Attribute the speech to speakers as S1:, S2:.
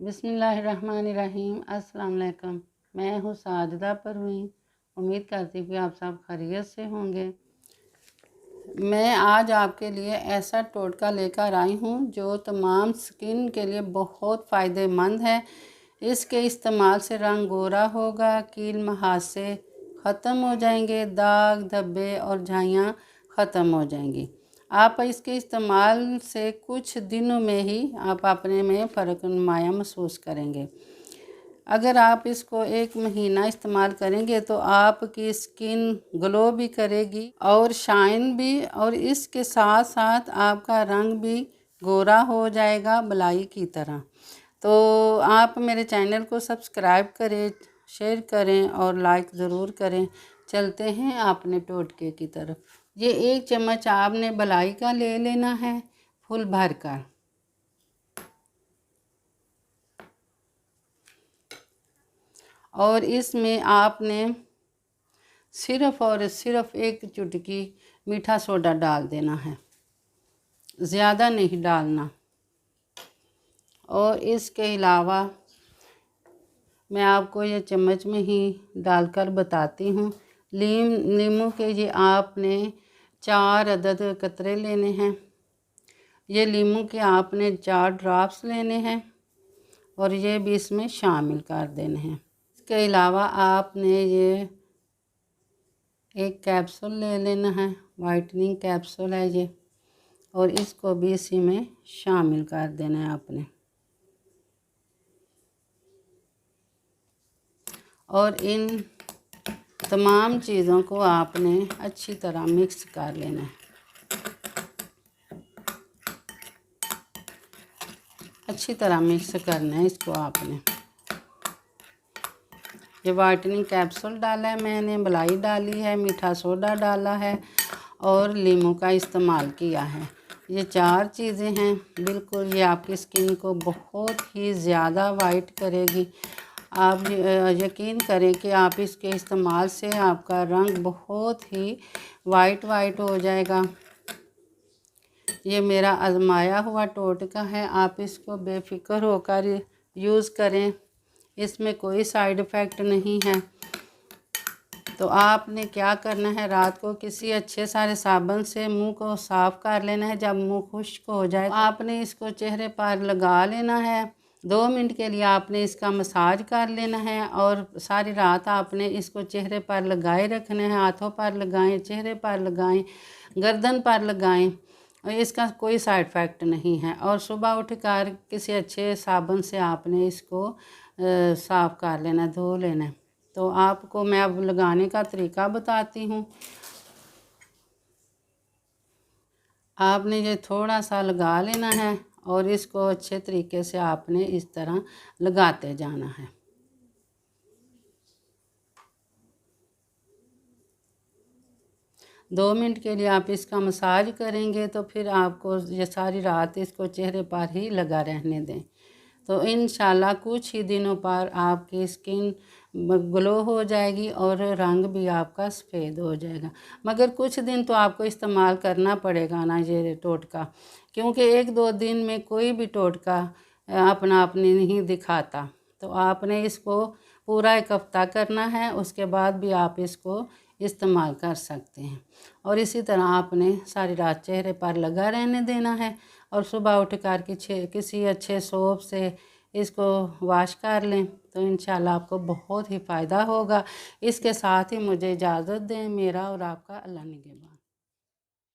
S1: बिस्मिल्लाहिर्रहमानिर्रहीम। अस्सलाम वालेकुम। मैं हूँ साजिदा परवीन। उम्मीद करती हूँ कि आप सब खैरियत से होंगे। मैं आज आपके लिए ऐसा टोटका लेकर आई हूँ जो तमाम स्किन के लिए बहुत फ़ायदेमंद है। इसके इस्तेमाल से रंग गोरा होगा, कील मुहासे ख़त्म हो जाएंगे, दाग धब्बे और झाइयाँ ख़त्म हो जाएंगी। आप इसके इस्तेमाल से कुछ दिनों में ही आप अपने में फ़र्क नुमाया महसूस करेंगे। अगर आप इसको 1 महीना इस्तेमाल करेंगे तो आपकी स्किन ग्लो भी करेगी और शाइन भी, और इसके साथ साथ आपका रंग भी गोरा हो जाएगा बलाई की तरह। तो आप मेरे चैनल को सब्सक्राइब करें, शेयर करें और लाइक ज़रूर करें। चलते हैं अपने टोटके की तरफ। ये 1 चम्मच आपने बलाई का ले लेना है, फुल भर कर। और इसमें आपने सिर्फ़ और सिर्फ 1 चुटकी मीठा सोडा डाल देना है, ज़्यादा नहीं डालना। और इसके अलावा मैं आपको ये चम्मच में ही डालकर बताती हूँ। नींबू के ये आपने 4 अदद कतरे लेने हैं। ये नींबू के आपने 4 ड्रॉप्स लेने हैं और ये भी इसमें शामिल कर देने हैं। इसके अलावा आपने ये 1 कैप्सूल ले लेना है, वाइटनिंग कैप्सूल है ये, और इसको भी इसी में शामिल कर देना है आपने। और इन तमाम चीज़ों को आपने अच्छी तरह मिक्स कर लेना है। अच्छी तरह मिक्स करना है इसको आपने। ये वाइटनिंग कैप्सूल डाला है मैंने, मलाई डाली है, मीठा सोडा डाला है और नींबू का इस्तेमाल किया है। ये 4 चीज़ें हैं। बिल्कुल ये आपकी स्किन को बहुत ही ज़्यादा वाइट करेगी। आप यकीन करें कि आप इसके इस्तेमाल से आपका रंग बहुत ही वाइट हो जाएगा। ये मेरा आजमाया हुआ टोटका है। आप इसको बेफिक्र होकर यूज़ करें, इसमें कोई साइड इफ़ेक्ट नहीं है। तो आपने क्या करना है, रात को किसी अच्छे सारे साबुन से मुंह को साफ़ कर लेना है। जब मुंह खुश्क हो जाए तो आपने इसको चेहरे पर लगा लेना है। 2 मिनट के लिए आपने इसका मसाज कर लेना है और सारी रात आपने इसको चेहरे पर लगाए रखना है। हाथों पर लगाएं, चेहरे पर लगाएं, गर्दन पर लगाएं, और इसका कोई साइड इफ़ेक्ट नहीं है। और सुबह उठकर किसी अच्छे साबुन से आपने इसको साफ़ कर लेना, धो लेना। तो आपको मैं अब लगाने का तरीका बताती हूँ। आपने ये थोड़ा सा लगा लेना है और इसको अच्छे तरीके से आपने इस तरह लगाते जाना है। दो मिनट के लिए आप इसका मसाज करेंगे तो फिर आपको ये सारी रात इसको चेहरे पर ही लगा रहने दें। तो इंशाल्लाह कुछ ही दिनों पर आपकी स्किन ग्लो हो जाएगी और रंग भी आपका सफ़ेद हो जाएगा। मगर कुछ दिन तो आपको इस्तेमाल करना पड़ेगा ना ये टोटका, क्योंकि 1-2 दिन में कोई भी टोटका अपना नहीं दिखाता। तो आपने इसको पूरा 1 हफ़्ता करना है, उसके बाद भी आप इसको इस्तेमाल कर सकते हैं। और इसी तरह आपने सारी रात चेहरे पर लगा रहने देना है और सुबह उठकर किसी अच्छे सोप से इसको वॉश कर लें तो इंशाल्लाह आपको बहुत ही फ़ायदा होगा। इसके साथ ही मुझे इजाज़त दें। मेरा और आपका अल्लाह निगहबान।